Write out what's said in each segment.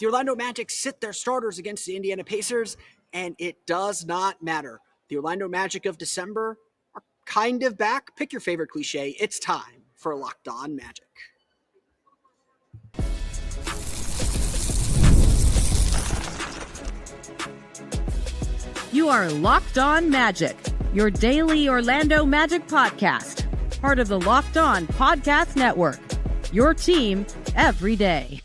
The Orlando Magic sit their starters against the Indiana Pacers, and it does not matter. The Orlando Magic of December are kind of back. Pick your favorite cliche. It's time for Locked On Magic. You are Locked On Magic, your daily Orlando Magic podcast, part of the Locked On Podcast Network, your team every day.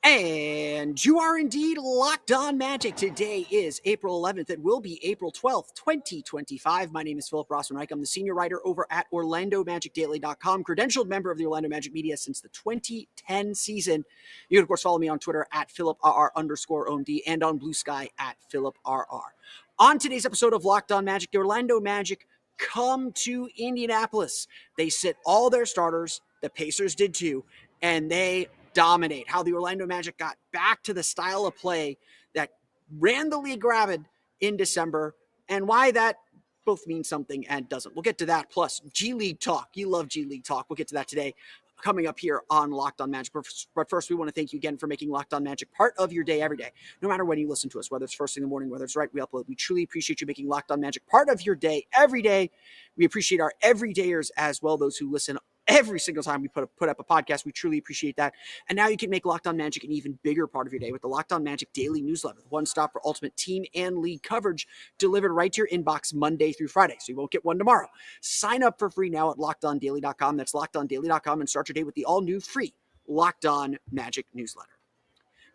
And you are indeed Locked On Magic. Today is April 11th. It will be April 12th, 2025. My name is Philip Rossman-Reich. I'm the senior writer over at OrlandoMagicDaily.com, credentialed member of the Orlando Magic media since the 2010 season. You can, of course, follow me on Twitter at PhilipRR_OMD and on Blue Sky at PhilipRR. On today's episode of Locked On Magic, the Orlando Magic come to Indianapolis. They sit all their starters. The Pacers did too, and they dominate. How the Orlando Magic got back to the style of play that ran the league rabid in December, and why that both means something and doesn't. We'll get to that, plus G League talk. You love G League talk. We'll get to that today, coming up here on Locked On Magic. But first, we want to thank you again for making Locked On Magic part of your day every day. No matter when you listen to us, whether it's first thing in the morning, whether it's right we upload, we truly appreciate you making Locked On Magic part of your day every day. We appreciate our everydayers as well, those who listen every single time we put up a podcast. We truly appreciate that. And now you can make Locked On Magic an even bigger part of your day with the Locked On Magic Daily Newsletter, one stop for ultimate team and league coverage delivered right to your inbox Monday through Friday. So you won't get one tomorrow. Sign up for free now at LockedOnDaily.com. That's LockedOnDaily.com, and start your day with the all-new free Locked On Magic Newsletter.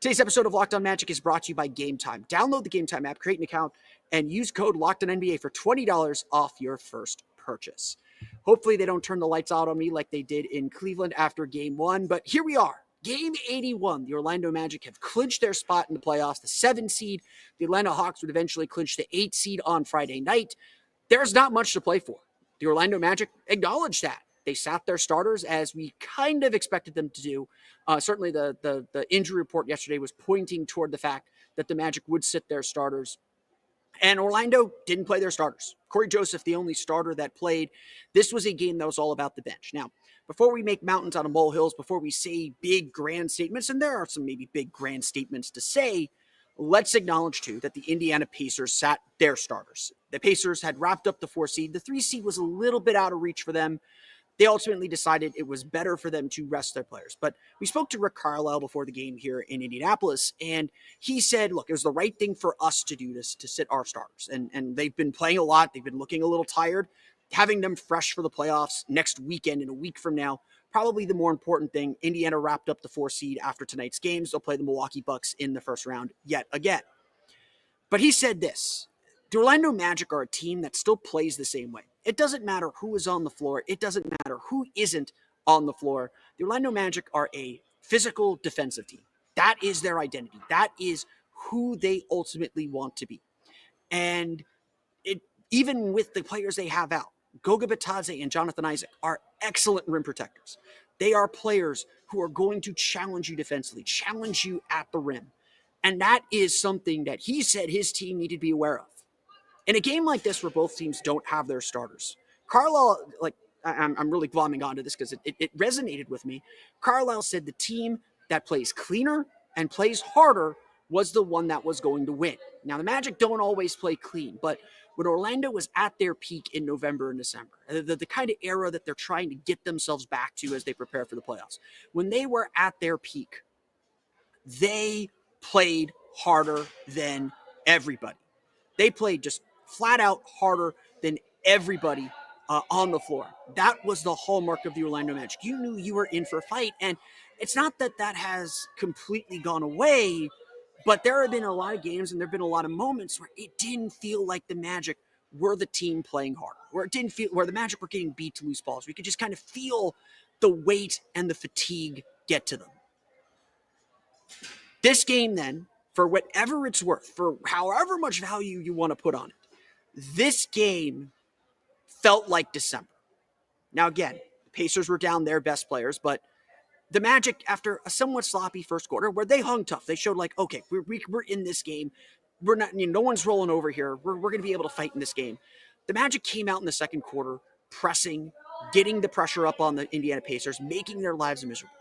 Today's episode of Locked On Magic is brought to you by Game Time. Download the Game Time app, create an account, and use code LOCKEDONNBA for $20 off your first purchase. Hopefully they don't turn the lights out on me like they did in Cleveland after Game 1, but here we are. Game 81, the Orlando Magic have clinched their spot in the playoffs, the 7 seed. The Atlanta Hawks would eventually clinch the 8 seed on Friday night. There's not much to play for. The Orlando Magic acknowledged that. They sat their starters as we kind of expected them to do. Certainly the injury report yesterday was pointing toward the fact that the Magic would sit their starters. And Orlando didn't play their starters. Corey Joseph, the only starter that played. This was a game that was all about the bench. Now, before we make mountains out of molehills, before we say big, grand statements, and there are some maybe big, grand statements to say, let's acknowledge, too, that the Indiana Pacers sat their starters. The Pacers had wrapped up the 4 seed. The 3 seed was a little bit out of reach for them. They ultimately decided it was better for them to rest their players. But we spoke to Rick Carlisle before the game here in Indianapolis, and he said, look, it was the right thing for us to do this, to sit our starters. And they've been playing a lot. They've been looking a little tired. Having them fresh for the playoffs next weekend, in a week from now, probably the more important thing. Indiana wrapped up the 4 seed after tonight's games. They'll play the Milwaukee Bucks in the first round yet again. But he said this: the Orlando Magic are a team that still plays the same way. It doesn't matter who is on the floor. It doesn't matter who isn't on the floor. The Orlando Magic are a physical defensive team. That is their identity. That is who they ultimately want to be. And even with the players they have out, Goga Bitadze and Jonathan Isaac are excellent rim protectors. They are players who are going to challenge you defensively, challenge you at the rim. And that is something that he said his team needed to be aware of. In a game like this where both teams don't have their starters, Carlisle, I'm really glomming onto this because it resonated with me. Carlisle said the team that plays cleaner and plays harder was the one that was going to win. Now, the Magic don't always play clean, but when Orlando was at their peak in November and December, the kind of era that they're trying to get themselves back to as they prepare for the playoffs, when they were at their peak, they played harder than everybody. They played just flat out harder than everybody on the floor. That was the hallmark of the Orlando Magic. You knew you were in for a fight, and it's not that that has completely gone away, but there have been a lot of games and there have been a lot of moments where it didn't feel like the Magic were the team playing harder, where it didn't feel where the Magic were getting beat to loose balls. We could just kind of feel the weight and the fatigue get to them. This game then, for whatever it's worth, for however much value you want to put on it, this game felt like December. Now, again, the Pacers were down their best players, but the Magic, after a somewhat sloppy first quarter, where they hung tough, they showed like, okay, we're in this game. We're not, no one's rolling over here. We're going to be able to fight in this game. The Magic came out in the second quarter, pressing, getting the pressure up on the Indiana Pacers, making their lives miserable.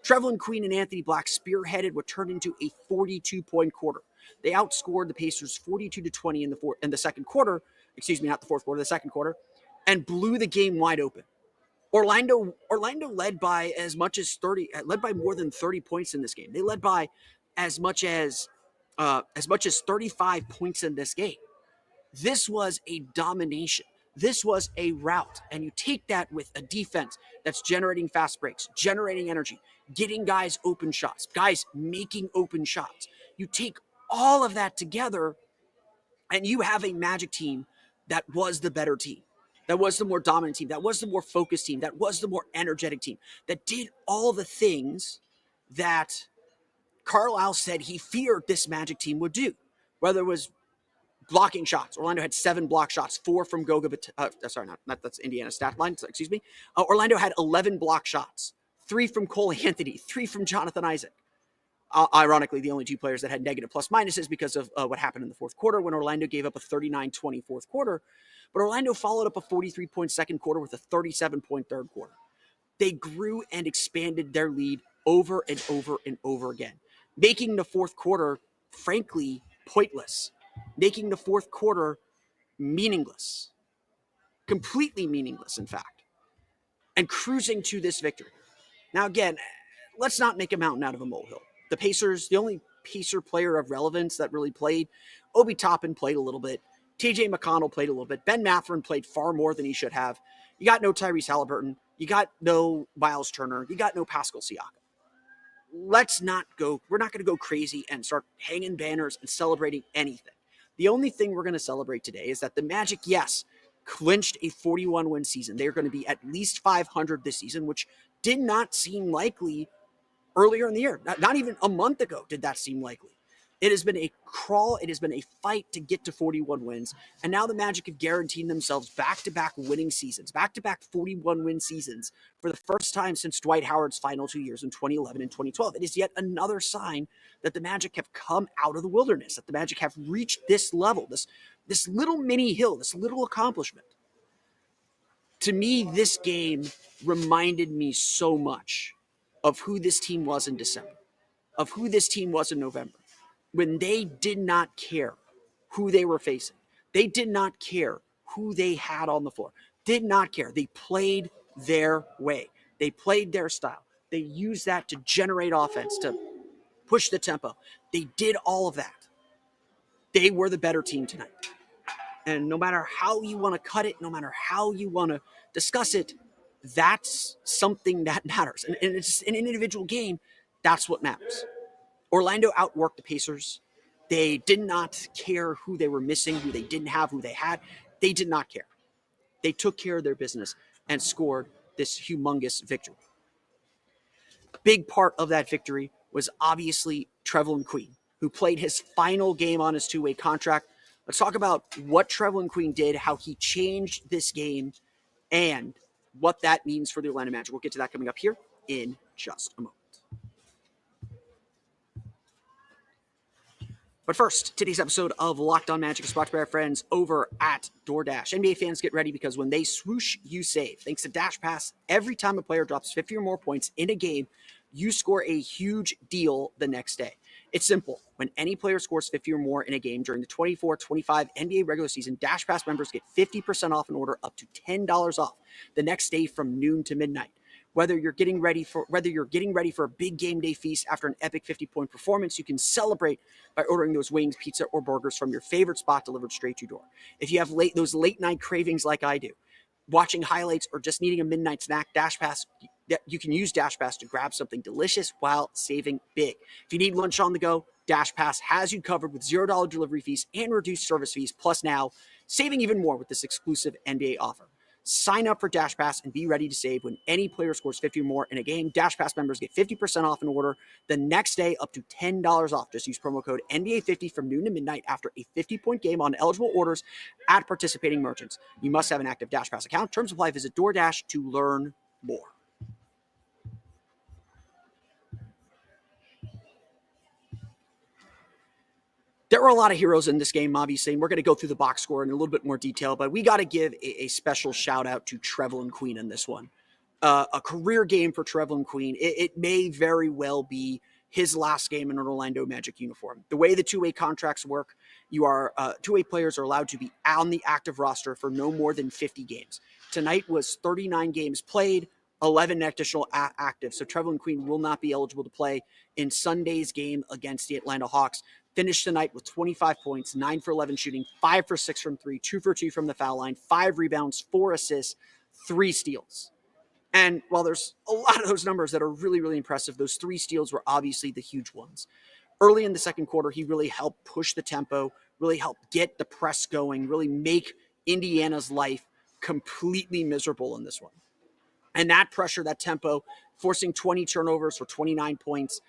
Trevelin Queen and Anthony Black spearheaded what turned into a 42-point quarter. They outscored the Pacers 42-20 in the second quarter. Excuse me, not the fourth quarter, the second quarter, and blew the game wide open. Orlando led by led by more than 30 points in this game. They led by as much as 35 points in this game. This was a domination. This was a rout. And you take that with a defense that's generating fast breaks, generating energy, getting guys open shots, guys making open shots. You take all of that together, and you have a Magic team that was the better team, that was the more dominant team, that was the more focused team, that was the more energetic team, that did all the things that Carlisle said he feared this Magic team would do, whether it was blocking shots. Orlando had 7 block shots, 4 from Goga. That's Indiana's stat line. Excuse me. Orlando had 11 block shots, 3 from Cole Anthony, 3 from Jonathan Isaac. Ironically, the only 2 players that had negative plus minuses because of what happened in the fourth quarter when Orlando gave up a 39-20 fourth quarter. But Orlando followed up a 43-point second quarter with a 37-point third quarter. They grew and expanded their lead over and over and over again, making the fourth quarter, frankly, pointless, making the fourth quarter meaningless, completely meaningless, in fact, and cruising to this victory. Now, again, let's not make a mountain out of a molehill. The Pacers, the only Pacer player of relevance that really played, Obi Toppin played a little bit. TJ McConnell played a little bit. Ben Mathurin played far more than he should have. You got no Tyrese Halliburton. You got no Miles Turner. You got no Pascal Siakam. We're not going to go crazy and start hanging banners and celebrating anything. The only thing we're going to celebrate today is that the Magic, yes, clinched a 41-win season. They're going to be at least 500 this season, which did not seem likely earlier in the year. Not even a month ago did that seem likely. It has been a crawl. It has been a fight to get to 41 wins. And now the Magic have guaranteed themselves back-to-back winning seasons, back-to-back 41-win seasons for the first time since Dwight Howard's final 2 years in 2011 and 2012. It is yet another sign that the Magic have come out of the wilderness, that the Magic have reached this level, this little mini hill, this little accomplishment. To me, this game reminded me so much of who this team was in December, of who this team was in November, when they did not care who they were facing. They did not care who they had on the floor. Did not care. They played their way. They played their style. They used that to generate offense, to push the tempo. They did all of that. They were the better team tonight. And no matter how you want to cut it, no matter how you want to discuss it, that's something that matters. And it's an individual game. That's what matters. Orlando outworked the Pacers. They did not care who they were missing, who they didn't have, who they had. They did not care. They took care of their business and scored this humongous victory. A big part of that victory was obviously Trevelin Queen, who played his final game on his 2-way contract. Let's talk about what Trevelin Queen did, how he changed this game, and what that means for the Orlando Magic. We'll get to that coming up here in just a moment. But first, today's episode of Locked On Magic is brought to you by our friends over at DoorDash. NBA fans, get ready because when they swoosh, you save. Thanks to Dash Pass, every time a player drops 50 or more points in a game, you score a huge deal the next day. It's simple. When any player scores 50 or more in a game during the 24-25 NBA regular season, Dash Pass members get 50% off an order up to $10 off the next day from noon to midnight. Whether you're getting ready for a big game day feast after an epic 50-point performance, you can celebrate by ordering those wings, pizza, or burgers from your favorite spot delivered straight to your door. If you have those late night cravings like I do, watching highlights or just needing a midnight snack, you can use Dash Pass to grab something delicious while saving big. If you need lunch on the go, Dash Pass has you covered with $0 delivery fees and reduced service fees, plus now saving even more with this exclusive NBA offer. Sign up for Dash Pass and be ready to save when any player scores 50 or more in a game. Dash Pass members get 50% off an order the next day, up to $10 off. Just use promo code NBA50 from noon to midnight after a 50-point game on eligible orders at participating merchants. You must have an active Dash Pass account. Terms apply. Visit DoorDash to learn more. There were a lot of heroes in this game, obviously, and we're going to go through the box score in a little bit more detail, but we got to give a special shout out to Trevelin Queen in this one. a career game for Trevelin Queen. It may very well be his last game in an Orlando Magic uniform. The way the two-way contracts work, two-way players are allowed to be on the active roster for no more than 50 games. Tonight was 39 games played, 11 additional active. So Trevelin Queen will not be eligible to play in Sunday's game against the Atlanta Hawks. Finished the night with 25 points, 9 for 11 shooting, 5 for 6 from 3, 2 for 2 from the foul line, 5 rebounds, 4 assists, 3 steals. And while there's a lot of those numbers that are really, really impressive, those 3 steals were obviously the huge ones. Early in the second quarter, he really helped push the tempo, really helped get the press going, really make Indiana's life completely miserable in this one. And that pressure, that tempo, forcing 20 turnovers for 29 points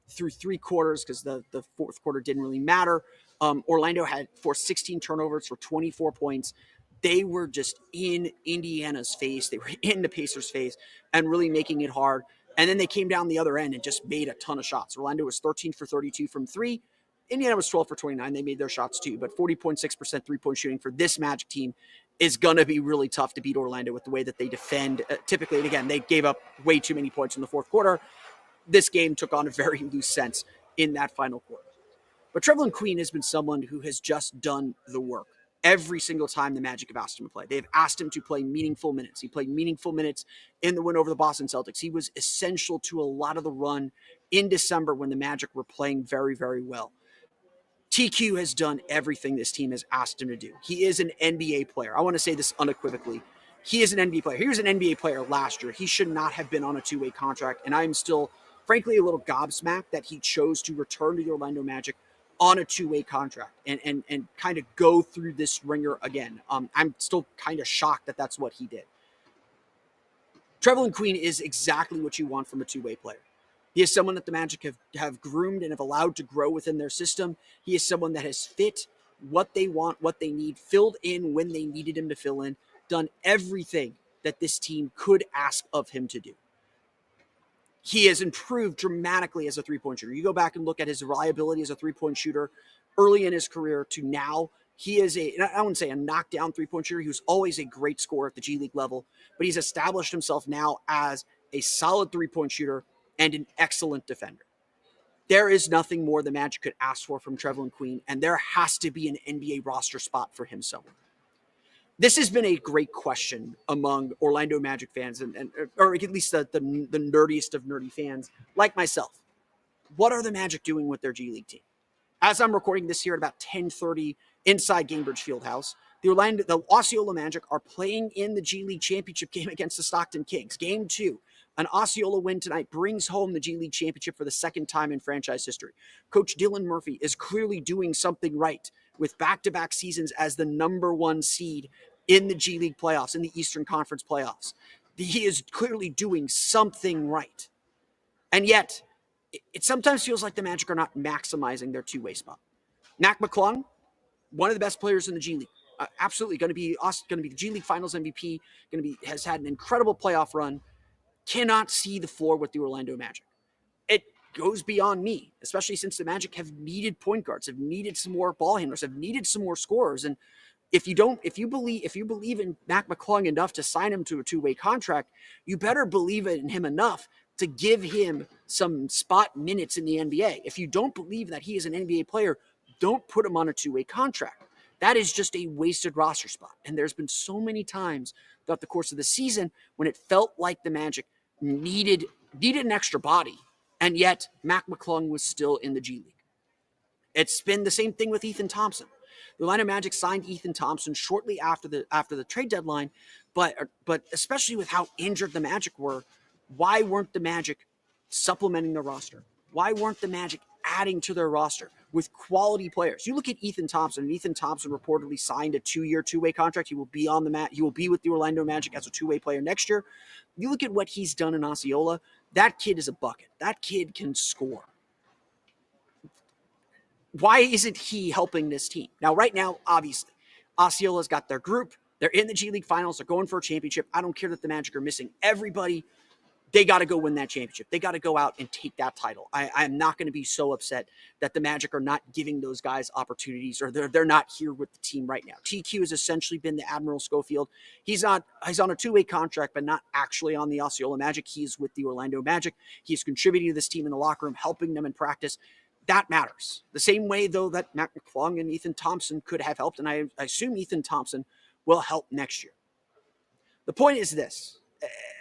through 3 quarters, because the fourth quarter didn't really matter. Orlando had forced 16 turnovers for 24 points. They were just in Indiana's face. They were in the Pacers' face and really making it hard. And then they came down the other end and just made a ton of shots. Orlando was 13 for 32 from 3. Indiana was 12 for 29. They made their shots too, but 40.6% three-point shooting for this Magic team is going to be really tough to beat Orlando with the way that they defend. Typically, and again, they gave up way too many points in the fourth quarter. This game took on a very loose sense in that final quarter. But Trevelin Queen has been someone who has just done the work every single time the Magic have asked him to play. They've asked him to play meaningful minutes. He played meaningful minutes in the win over the Boston Celtics. He was essential to a lot of the run in December when the Magic were playing very, very well. TQ has done everything this team has asked him to do. He is an NBA player. I want to say this unequivocally. He is an NBA player. He was an NBA player last year. He should not have been on a two-way contract, and I'm still, frankly, a little gobsmacked that he chose to return to the Orlando Magic on a two-way contract and kind of go through this ringer again. I'm still kind of shocked that that's what he did. Trevelin Queen is exactly what you want from a two-way player. He is someone that the Magic have groomed and have allowed to grow within their system. He is someone that has fit what they want, what they need, filled in when they needed him to fill in, done everything that this team could ask of him to do. He has improved dramatically as a three-point shooter. You go back and look at his reliability as a three-point shooter early in his career to now. He is I wouldn't say a knockdown three-point shooter. He was always a great scorer at the G League level, but he's established himself now as a solid three-point shooter and an excellent defender. There is nothing more the Magic could ask for from Trevelin Queen, and there has to be an NBA roster spot for him somewhere. This has been a great question among Orlando Magic fans, or at least the nerdiest of nerdy fans like myself. What are the Magic doing with their G League team? As I'm recording this here at about 10:30 inside Gainbridge Fieldhouse, the Osceola Magic are playing in the G League championship game against the Stockton Kings. Game 2. An Osceola win tonight brings home the G League championship for the second time in franchise history. Coach Dylan Murphy is clearly doing something right with back-to-back seasons as the number 1 seed in the G League playoffs, in the Eastern Conference playoffs. He is clearly doing something right. And yet, it sometimes feels like the Magic are not maximizing their two-way spot. Mac McClung, one of the best players in the G League. Absolutely going to be the G League Finals MVP, has had an incredible playoff run, cannot see the floor with the Orlando Magic. It goes beyond me, especially since the Magic have needed point guards, have needed some more ball handlers, have needed some more scorers. And if you believe in Mac McClung enough to sign him to a two-way contract, you better believe in him enough to give him some spot minutes in the NBA. If you don't believe that he is an NBA player, don't put him on a two-way contract. That is just a wasted roster spot. And there's been so many times throughout the course of the season when it felt like the Magic needed an extra body, and yet Mac McClung was still in the G League. It's been the same thing with Ethan Thompson. The Orlando Magic signed Ethan Thompson shortly after the trade deadline, but especially with how injured the Magic were, why weren't the Magic supplementing the roster? Why weren't the Magic adding to their roster with quality players? You look at Ethan Thompson, and Ethan Thompson reportedly signed a 2-year two-way contract. He will be on the mat. He will be with the Orlando Magic as a two-way player next year. You look at what he's done in Osceola. That kid is a bucket. That kid can score. Why isn't he helping this team? Now, right now, obviously, Osceola's got their group. They're in the G League Finals. They're going for a championship. I don't care that the Magic are missing everybody, they got to go win that championship. They got to go out and take that title. I'm not going to be so upset that the Magic are not giving those guys opportunities, or they're not here with the team right now. TQ has essentially been the Admiral Schofield. He's on a two-way contract, but not actually on the Osceola Magic. He's with the Orlando Magic. He's contributing to this team in the locker room, helping them in practice. That matters. The same way, though, that Matt McClung and Ethan Thompson could have helped, and I assume Ethan Thompson will help next year. The point is this.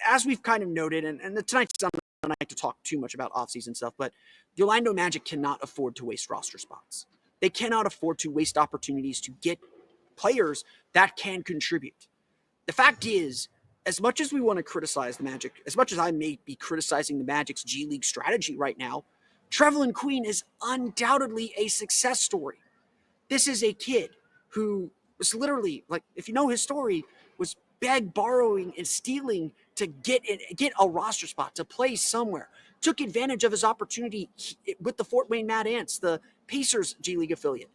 As we've kind of noted, and tonight's not a night to talk too much about offseason stuff, but the Orlando Magic cannot afford to waste roster spots. They cannot afford to waste opportunities to get players that can contribute. The fact is, as much as we want to criticize the Magic, as much as I may be criticizing the Magic's G League strategy right now, Trevelin Queen is undoubtedly a success story. This is a kid who was literally, like, if you know his story, was borrowing, and stealing to get a roster spot, to play somewhere. Took advantage of his opportunity with the Fort Wayne Mad Ants, the Pacers G League affiliate.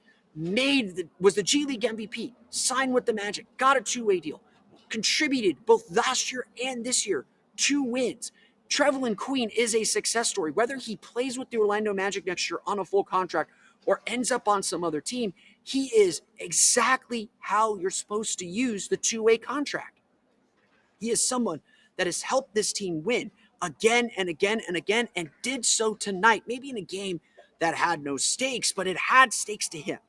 Was the G League MVP, signed with the Magic, got a two-way deal, contributed both last year and this year, 2 wins. Trevelin Queen is a success story. Whether he plays with the Orlando Magic next year on a full contract or ends up on some other team, he is exactly how you're supposed to use the two-way contract. He is someone that has helped this team win again and again and again, and did so tonight, maybe in a game that had no stakes, but it had stakes to him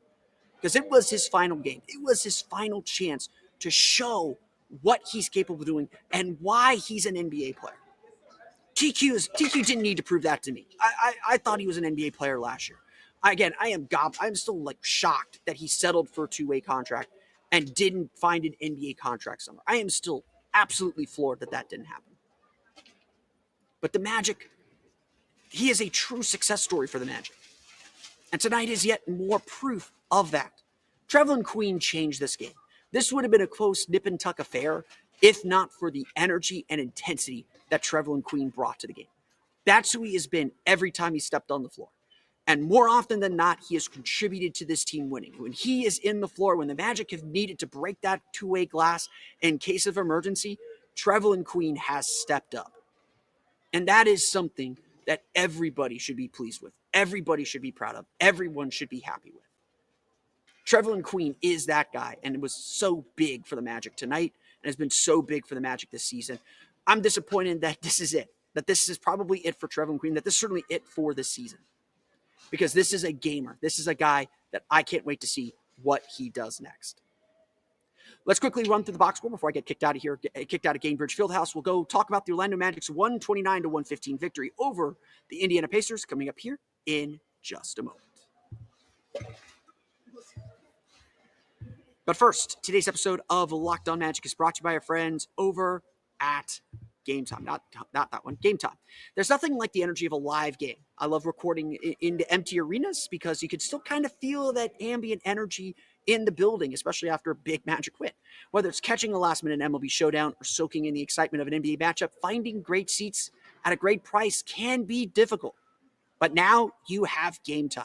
because it was his final game. It was his final chance to show what he's capable of doing and why he's an NBA player. TQ didn't need to prove that to me. I thought he was an NBA player last year. Again, I'm still like shocked that he settled for a two-way contract and didn't find an NBA contract somewhere. I am still absolutely floored that didn't happen. But the Magic, he is a true success story for the Magic. And tonight is yet more proof of that. Trevelin Queen changed this game. This would have been a close nip and tuck affair if not for the energy and intensity that Trevelin Queen brought to the game. That's who he has been every time he stepped on the floor. And more often than not, he has contributed to this team winning. When he is in the floor, when the Magic have needed to break that two-way glass in case of emergency, Trevelin Queen has stepped up. And that is something that everybody should be pleased with. Everybody should be proud of. Everyone should be happy with. Trevelin Queen is that guy, and it was so big for the Magic tonight, and has been so big for the Magic this season. I'm disappointed that this is it, that this is probably it for Trevelin Queen, that this is certainly it for this season. Because this is a gamer. This is a guy that I can't wait to see what he does next. Let's quickly run through the box score before I get kicked out of here, kicked out of Gainbridge Fieldhouse. We'll go talk about the Orlando Magic's 129-115 victory over the Indiana Pacers coming up here in just a moment. But first, today's episode of Locked On Magic is brought to you by our friends over at Game Time. Not that one, Game Time. There's nothing like the energy of a live game. I love recording into empty arenas because you can still kind of feel that ambient energy in the building, especially after a big Magic win. Whether it's catching a last-minute MLB showdown or soaking in the excitement of an NBA matchup, finding great seats at a great price can be difficult. But now you have Game Time.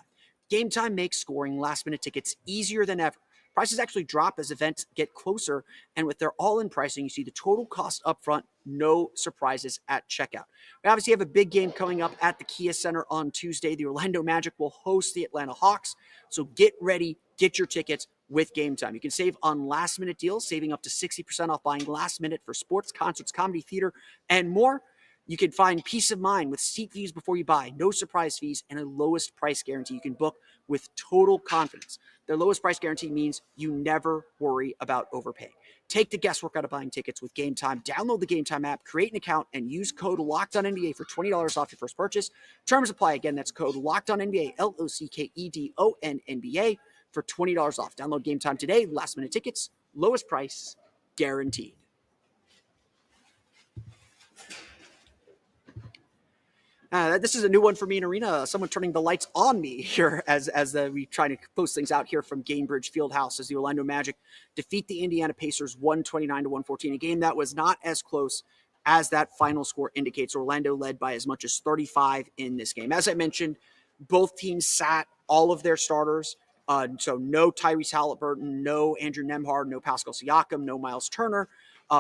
Game Time makes scoring last-minute tickets easier than ever. Prices actually drop as events get closer, and with their all-in pricing, you see the total cost up front, no surprises at checkout. We obviously have a big game coming up at the Kia Center on Tuesday. The Orlando Magic will host the Atlanta Hawks, so get ready, get your tickets with Game Time. You can save on last-minute deals, saving up to 60% off buying last minute for sports, concerts, comedy, theater, and more. You can find peace of mind with seat views before you buy, no surprise fees, and a lowest price guarantee you can book with total confidence. Their lowest price guarantee means you never worry about overpaying. Take the guesswork out of buying tickets with Game Time. Download the Game Time app, create an account, and use code LOCKEDONNBA for $20 off your first purchase. Terms apply. Again, that's code LOCKEDONNBA, LOCKEDONNBA, for $20 off. Download Game Time today. Last-minute tickets, lowest price, guaranteed. This is a new one for me in Arena. Someone turning the lights on me here as we try to post things out here from Gainbridge Fieldhouse as the Orlando Magic defeat the Indiana Pacers 129-114. A game that was not as close as that final score indicates. Orlando led by as much as 35 in this game. As I mentioned, both teams sat all of their starters. So no Tyrese Halliburton, no Andrew Nembhard, no Pascal Siakam, no Miles Turner.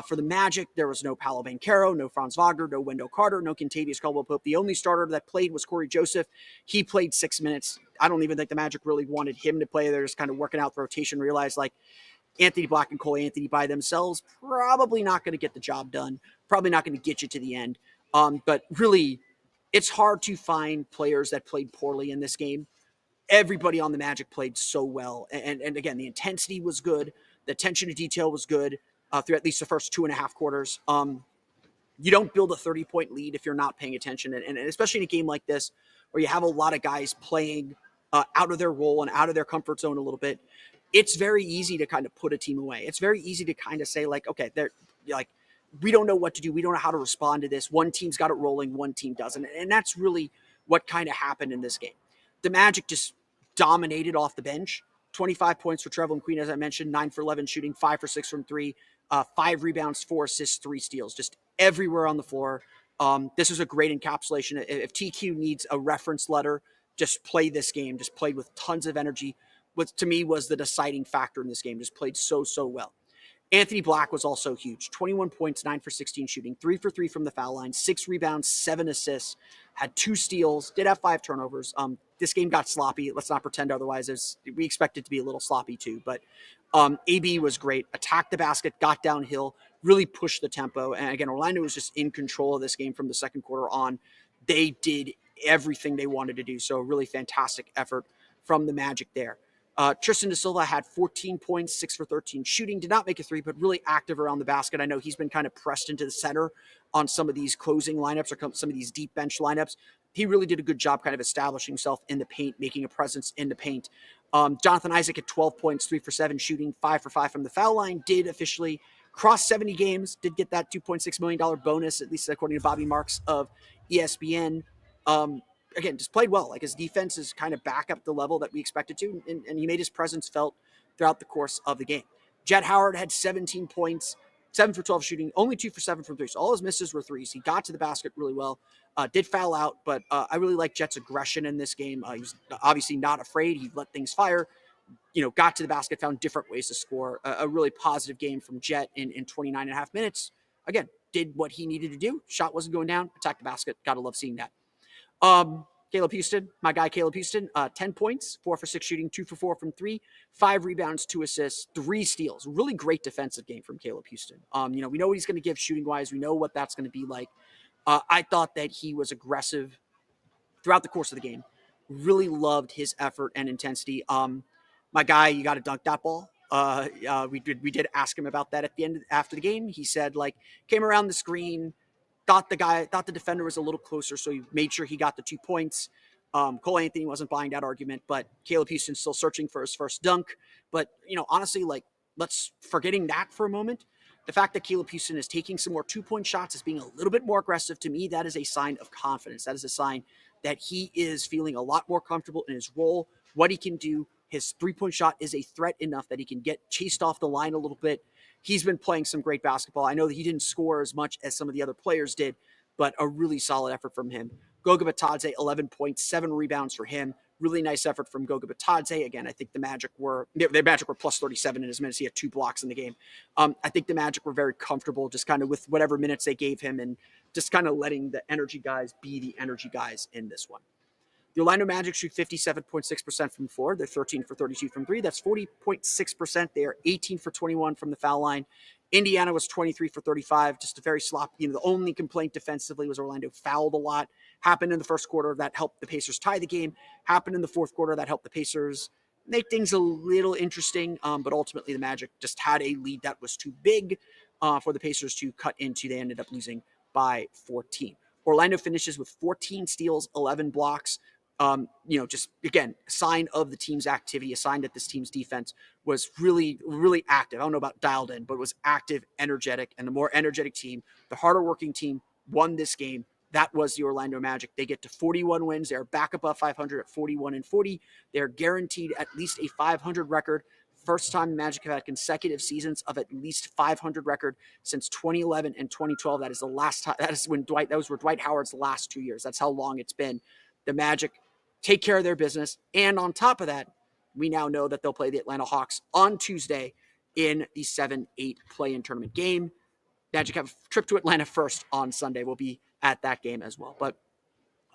For the Magic, there was no Paolo Banchero, no Franz Wagner, no Wendell Carter, no Kentavious Caldwell-Pope. The only starter that played was Corey Joseph. He played 6 minutes. I don't even think the Magic really wanted him to play. They're just kind of working out the rotation, realized like Anthony Black and Cole Anthony by themselves, probably not going to get the job done, probably not going to get you to the end. But really, it's hard to find players that played poorly in this game. Everybody on the Magic played so well. And again, the intensity was good. The attention to detail was good through at least the first 2.5 quarters. You don't build a 30-point lead if you're not paying attention. And especially in a game like this, where you have a lot of guys playing out of their role and out of their comfort zone a little bit, it's very easy to kind of put a team away. It's very easy to kind of say, like, okay, they're like, we don't know what to do. We don't know how to respond to this. One team's got it rolling, one team doesn't. And that's really what kind of happened in this game. The Magic just dominated off the bench. 25 points for Trevelin Queen, as I mentioned, 9 for 11 shooting, 5 for 6 from 3, 5 rebounds, 4 assists, 3 steals, just everywhere on the floor. This is a great encapsulation. If TQ needs a reference letter, just play this game. Just played with tons of energy. What to me was the deciding factor in this game. Just played so well. Anthony Black was also huge. 21 points, 9 for 16 shooting, 3 for 3 from the foul line, 6 rebounds, 7 assists, had 2 steals, did have 5 turnovers. This game got sloppy. Let's not pretend otherwise. We expect it to be a little sloppy too. But AB was great. Attacked the basket, got downhill, really pushed the tempo. And again, Orlando was just in control of this game from the second quarter on. They did everything they wanted to do. So a really fantastic effort from the Magic there. Tristan da Silva had 14 points, 6 for 13 shooting, did not make a 3, but really active around the basket. I know he's been kind of pressed into the center on some of these closing lineups or some of these deep bench lineups. He really did a good job kind of establishing himself in the paint, making a presence in the paint. Jonathan Isaac at 12 points, 3 for 7 shooting, 5 for 5 from the foul line, did officially cross 70 games, did get that $2.6 million bonus, at least according to Bobby Marks of ESPN. Again, just played well. Like his defense is kind of back up the level that we expected to, and he made his presence felt throughout the course of the game. Jet Howard had 17 points, 7 for 12 shooting, only 2 for 7 from 3. So all his misses were 3s. He got to the basket really well, did foul out, but I really like Jet's aggression in this game. He was obviously not afraid. He let things fire, got to the basket, found different ways to score. A really positive game from Jet in 29 and a half minutes. Again, did what he needed to do. Shot wasn't going down, attacked the basket. Gotta love seeing that. Caleb Houston, my guy Caleb Houston, 10 points, 4 for 6 shooting, 2 for 4 from 3, 5 rebounds, 2 assists, 3 steals. Really great defensive game from Caleb Houston. We know what he's going to give shooting wise. We know what that's going to be like. I thought that he was aggressive throughout the course of the game. Really loved his effort and intensity. My guy, you got to dunk that ball. We did ask him about that at the end after the game. He said came around the screen, thought the defender was a little closer, so he made sure he got the 2 points. Cole Anthony wasn't buying that argument, but Caleb Houston's still searching for his first dunk. But, honestly, let's forgetting that for a moment. The fact that Caleb Houston is taking some more 2-point shots, is being a little bit more aggressive, to me, that is a sign of confidence. That is a sign that he is feeling a lot more comfortable in his role, what he can do. His 3-point shot is a threat enough that he can get chased off the line a little bit. He's been playing some great basketball. I know that he didn't score as much as some of the other players did, but a really solid effort from him. Goga Bitadze, 11 points, 7 rebounds for him. Really nice effort from Goga Bitadze. Again, I think the Magic were plus 37 in his minutes. He had 2 blocks in the game. I think the Magic were very comfortable just kind of with whatever minutes they gave him and just kind of letting the energy guys be the energy guys in this one. The Orlando Magic shoot 57.6% from the floor. They're 13 for 32 from 3. That's 40.6%. They are 18 for 21 from the foul line. Indiana was 23 for 35, just a very sloppy. The only complaint defensively was Orlando fouled a lot. Happened in the first quarter. That helped the Pacers tie the game. Happened in the fourth quarter. That helped the Pacers make things a little interesting. But ultimately, the Magic just had a lead that was too big for the Pacers to cut into. They ended up losing by 14. Orlando finishes with 14 steals, 11 blocks. Just again, a sign of the team's activity, a sign that this team's defense was really, really active. I don't know about dialed in, but was active, energetic, and the more energetic team, the harder working team won this game. That was the Orlando Magic. They get to 41 wins. They're back above 500 at 41 and 40. They're guaranteed at least a 500 record. First time the Magic have had consecutive seasons of at least 500 record since 2011 and 2012. That is the last time. Those were Dwight Howard's last 2 years. That's how long it's been. The Magic take care of their business. And on top of that, we now know that they'll play the Atlanta Hawks on Tuesday in the 7-8 play-in tournament game. Magic have a trip to Atlanta first on Sunday. We'll be at that game as well. But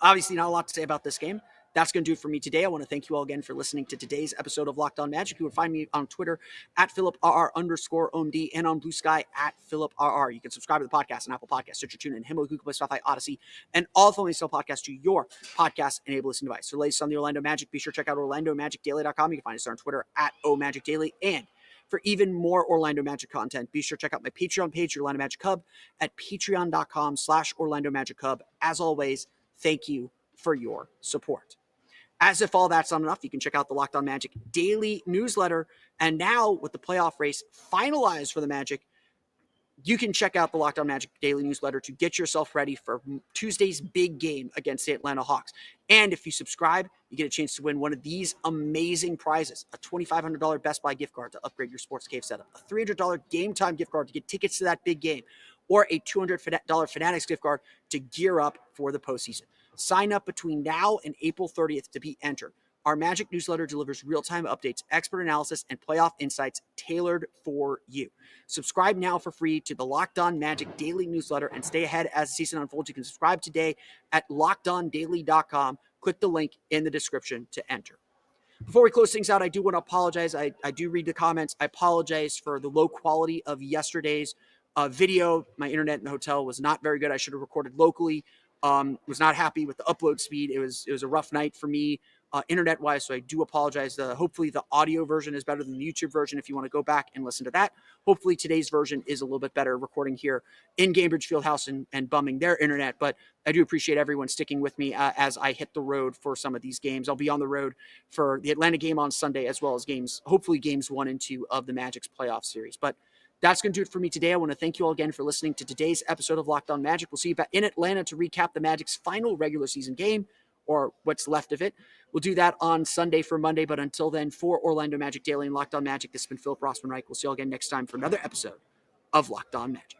obviously, not a lot to say about this game. That's going to do it for me today. I want to thank you all again for listening to today's episode of Locked On Magic. You can find me on Twitter at PhilipRR_OMD and on Blue Sky at PhilipRR. You can subscribe to the podcast on Apple Podcasts, Stitcher, TuneIn, Himalaya, Google Play, Spotify, Odyssey, and all the Style podcasts to your podcast-enabled listening device. For the latest on the Orlando Magic, be sure to check out OrlandoMagicDaily.com. You can find us on Twitter at OMagicDaily. And for even more Orlando Magic content, be sure to check out my Patreon page, Orlando Magic Hub, at patreon.com/Orlando Magic Hub. As always, thank you for your support. As if all that's not enough, you can check out the Locked On Magic daily newsletter. And now with the playoff race finalized for the Magic, you can check out the Locked On Magic daily newsletter to get yourself ready for Tuesday's big game against the Atlanta Hawks. And if you subscribe, you get a chance to win one of these amazing prizes: a $2,500 Best Buy gift card to upgrade your Sports Cave setup, a $300 Game Time gift card to get tickets to that big game, or a $200 Fanatics gift card to gear up for the postseason. Sign up between now and April 30th to be entered. Our Magic newsletter delivers real-time updates, expert analysis, and playoff insights tailored for you. Subscribe now for free to the Locked On Magic daily newsletter and stay ahead as the season unfolds. You can subscribe today at LockedOnDaily.com. Click the link in the description to enter. Before we close things out, I do want to apologize. I do read the comments. I apologize for the low quality of yesterday's video. My internet in the hotel was not very good. I should have recorded locally. Was not happy with the upload speed. It was a rough night for me internet wise, so I do apologize. Hopefully the audio version is better than the YouTube version if you want to go back and listen to that. Hopefully today's version is a little bit better, recording here in Gainbridge Fieldhouse and bumming their internet. But I do appreciate everyone sticking with me as I hit the road for some of these games. I'll be on the road for the Atlanta game on Sunday, as well as hopefully games 1 and 2 of the Magic's playoff series. But that's going to do it for me today. I want to thank you all again for listening to today's episode of Locked On Magic. We'll see you back in Atlanta to recap the Magic's final regular season game, or what's left of it. We'll do that on Sunday for Monday. But until then, for Orlando Magic Daily and Locked On Magic, this has been Philip Rossman-Reich. We'll see you all again next time for another episode of Locked On Magic.